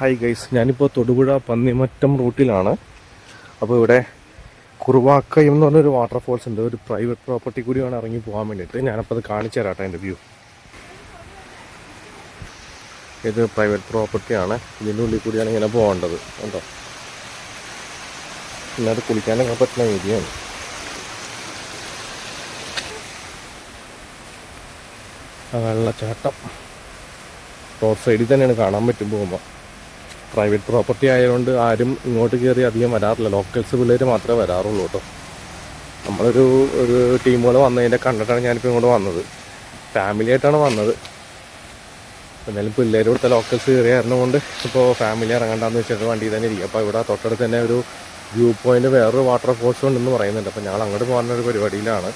Hi guys, ഞാനിപ്പോൾ തൊടുപുഴ പന്നിമറ്റം റൂട്ടിലാണ്. അപ്പോൾ ഇവിടെ കുറുവാക്കയം എന്ന് പറഞ്ഞൊരു വാട്ടർഫോൾസ് ഉണ്ട്. ഒരു പ്രൈവറ്റ് പ്രോപ്പർട്ടി കൂടിയാണ് ഇറങ്ങി പോകാൻ വേണ്ടിയിട്ട്. ഞാനപ്പോൾ അത് കാണിച്ചു തരാട്ടെ എൻ്റെ വ്യൂ. ഇത് പ്രൈവറ്റ് പ്രോപ്പർട്ടിയാണ്. ഇതിൻ്റെ ഉള്ളിൽ കൂടിയാണ് ഇങ്ങനെ പോകേണ്ടത്. കേട്ടോ, പിന്നെ അത് കുളിക്കാനൊക്കെ പറ്റുന്ന ഏരിയയാണ്. ആ വെള്ളച്ചാട്ടം റോഡ് സൈഡിൽ തന്നെയാണ്, കാണാൻ പറ്റും പോകുമ്പോൾ. പ്രൈവറ്റ് പ്രോപ്പർട്ടി ആയതുകൊണ്ട് ആരും ഇങ്ങോട്ട് കയറി അധികം വരാറില്ല. ലോക്കൽസ് പിള്ളേർ മാത്രമേ വരാറുള്ളൂ കേട്ടോ. നമ്മളൊരു ടീമുകൾ വന്നതിൻ്റെ കണ്ടിട്ടാണ് ഞാനിപ്പോൾ ഇങ്ങോട്ട് വന്നത്. ഫാമിലി ആയിട്ടാണ് വന്നത്. എന്തായാലും പിള്ളേർ ഇവിടുത്തെ ലോക്കൽസ് കയറി ആയിരുന്നതുകൊണ്ട് ഇപ്പോൾ ഫാമിലി ഇറങ്ങണ്ടെന്ന് വെച്ചിട്ട് വണ്ടി തന്നെ ഇരിക്കും. അപ്പോൾ ഇവിടെ തൊട്ടടുത്ത് തന്നെ ഒരു വ്യൂ പോയിൻ്റ്, വേറൊരു വാട്ടർ ഫോൾസ് ഉണ്ടെന്ന് പറയുന്നുണ്ട്. അപ്പോൾ ഞങ്ങൾ അങ്ങോട്ട് പോകാനൊരു പരിപാടിയിലാണ്.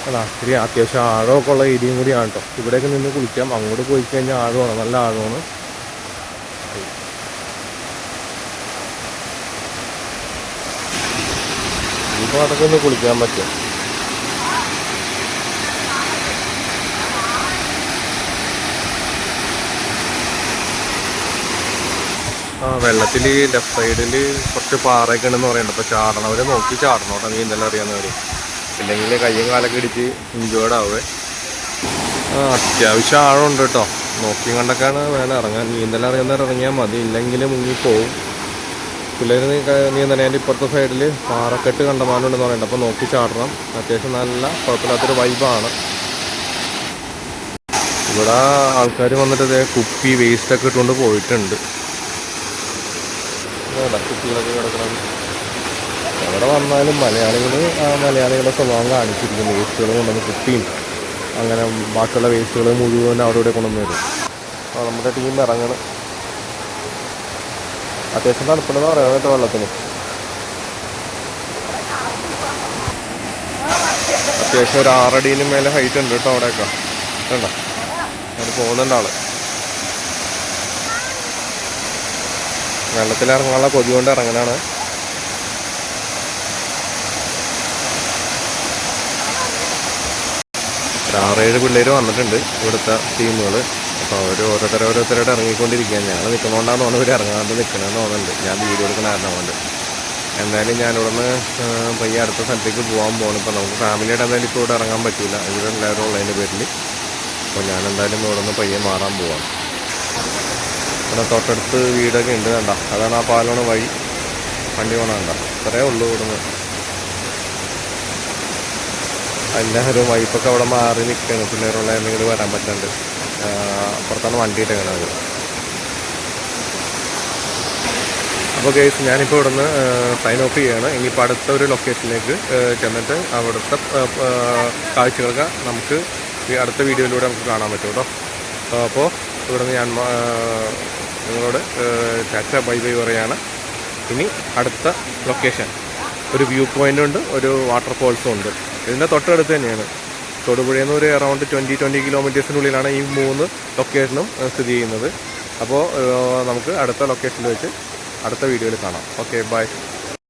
ഇത്തിരി അത്യാവശ്യം ആഴമൊക്കെ ഉള്ള ഏരിയയും കൂടിയാണ് കേട്ടോ. ഇവിടെയൊക്കെ നിന്ന് കുളിക്കാം. അങ്ങോട്ട് പോയി കഴിഞ്ഞാൽ ആഴമാണ്, നല്ല ആഴമാണ്. ഇപ്പോൾ അതൊക്കെ ഒന്ന് കുളിക്കാൻ പറ്റും. വെള്ളത്തിൽ ലെഫ്റ്റ് സൈഡിൽ കുറച്ച് പാറയൊക്കെ ഉണ്ടെന്ന് പറയുന്നുണ്ട്. അപ്പോൾ ചാടണവരെ നോക്കി ചാടണോട്ടോ, നീന്തെല്ലാം അറിയാവുന്നവർ. ഇല്ലെങ്കിൽ കയ്യും കാലൊക്കെ ഇടിച്ച് ഇഞ്ചേർഡ് ആവേ. അത്യാവശ്യം ആഴമുണ്ട് കേട്ടോ. നോക്കി കണ്ടൊക്കെയാണ് വേണം ഇറങ്ങാൻ. നീന്തെല്ലാം അറിയാവുന്നവർ ഇറങ്ങിയാൽ മതി, ഇല്ലെങ്കിൽ മുങ്ങിപ്പോവും പിള്ളേർ. നീന്തണേൻ്റെ ഇപ്പുറത്തെ സൈഡിൽ പാറക്കെട്ട് കണ്ടമാനമുണ്ടെന്ന് പറയുന്നുണ്ട്. അപ്പോൾ നോക്കി ചാടണം. അത്യാവശ്യം നല്ല കുഴപ്പമില്ലാത്തൊരു വൈബാണ്. ഇവിടെ ആൾക്കാർ വന്നിട്ട് കുപ്പി വേസ്റ്റൊക്കെ ഇട്ടുകൊണ്ട് പോയിട്ടുണ്ട്. കുപ്പികളൊക്കെ കിടക്കണം. എവിടെ വന്നാലും മലയാളികളുടെ സ്വഭാവം കാണിച്ചിരിക്കും. വേസ്റ്റുകൾ കൊണ്ടുവന്ന് കുപ്പിയും അങ്ങനെ ബാക്കിയുള്ള വേസ്റ്റുകൾ മുഴുവൻ അവിടെ ഇവിടെ കൊണ്ടുവന്ന് വരും. അപ്പോൾ നമ്മുടെ ടീം ഇറങ്ങണം. അത്യാവശ്യം തണുപ്പുണ്ടെന്ന് പറയാം കേട്ടോ വെള്ളത്തിന്. അത്യാവശ്യം ഒരു 6 അടിന് മേലെ ഹൈറ്റ് ഉണ്ട് കേട്ടോ അവിടെയൊക്കെ. കണ്ടോ, അത് പോകുന്നുണ്ട് ആള്. വെള്ളത്തിലിറങ്ങാനുള്ള കൊതി കൊണ്ട് ഇറങ്ങനാണ്. ഒരു 6-7 പിള്ളേർ വന്നിട്ടുണ്ട് ഇവിടുത്തെ ടീമുകൾ. അപ്പോൾ അവർ ഓരോരുത്തരായിട്ട് ഇറങ്ങിക്കൊണ്ടിരിക്കുകയാണ്. ഞങ്ങൾ നിൽക്കുന്നതുകൊണ്ടാണ് തോന്നുന്നത് ഇവർ ഇറങ്ങാണ്ട് നിൽക്കണമെന്ന് തോന്നുന്നുണ്ട്. ഞാൻ വീഡിയോ എടുക്കുന്ന കാരണം കൊണ്ട്. എന്തായാലും ഞാനിവിടെ നിന്ന് പയ്യെ അടുത്ത സ്ഥലത്തേക്ക് പോകാൻ പോകണം. ഇപ്പോൾ നമുക്ക് ഫാമിലിയായിട്ട് എന്തായാലും ഇപ്പോൾ ഇവിടെ ഇറങ്ങാൻ പറ്റില്ല, ഇവിടെ എല്ലാവരും ഉള്ളതിൻ്റെ പേരിൽ. അപ്പോൾ ഞാൻ എന്തായാലും ഇവിടെ നിന്ന് പയ്യെ മാറാൻ പോവാം. ഇവിടെ തൊട്ടടുത്ത് വീടൊക്കെ ഉണ്ട്. കണ്ട, അതാണ് ആ പാലമാണ് വഴി. വണ്ടി പോകണണ്ട ഇത്രയേ ഉള്ളൂ ഇവിടുന്ന്. എല്ലാവരും വൈപ്പൊക്കെ അവിടെ മാറി നിൽക്കുകയാണ്. പിള്ളേരുള്ള എന്തെങ്കിലും വരാൻ പറ്റുന്നുണ്ട്. അപ്പുറത്താണ് വണ്ടി ഇട്ടേക്കണത്. അപ്പോൾ ഗൈസ്, ഞാനിപ്പോൾ ഇവിടെ നിന്ന് സൈൻ ഓഫ് ചെയ്യാണ്. ഇനിയിപ്പോൾ അടുത്ത ഒരു ലൊക്കേഷനിലേക്ക് ചെന്നിട്ട് അവിടുത്തെ കാഴ്ചകളൊക്കെ നമുക്ക് അടുത്ത വീഡിയോയിലൂടെ നമുക്ക് കാണാൻ പറ്റും കേട്ടോ. അപ്പോൾ ഇവിടെ നിന്ന് ഞാൻ നിങ്ങളോട് ടാറ്റ ബൈ ബൈ പറയാണ്. ഇനി അടുത്ത ലൊക്കേഷൻ ഒരു വ്യൂ പോയിൻ്റ് ഉണ്ട്, ഒരു വാട്ടർഫോൾസും ഉണ്ട്. ഇതിൻ്റെ തൊട്ടടുത്ത് തന്നെയാണ്. തൊടുപുഴയിൽ നിന്ന് ഒരു അറൗണ്ട് 20 കിലോമീറ്റേഴ്സിനുള്ളിലാണ് ഈ 3 ലൊക്കേഷനും സ്ഥിതി ചെയ്യുന്നത്. അപ്പോൾ നമുക്ക് അടുത്ത ലൊക്കേഷനിൽ വെച്ച് അടുത്ത വീഡിയോയിൽ കാണാം. Okay, by.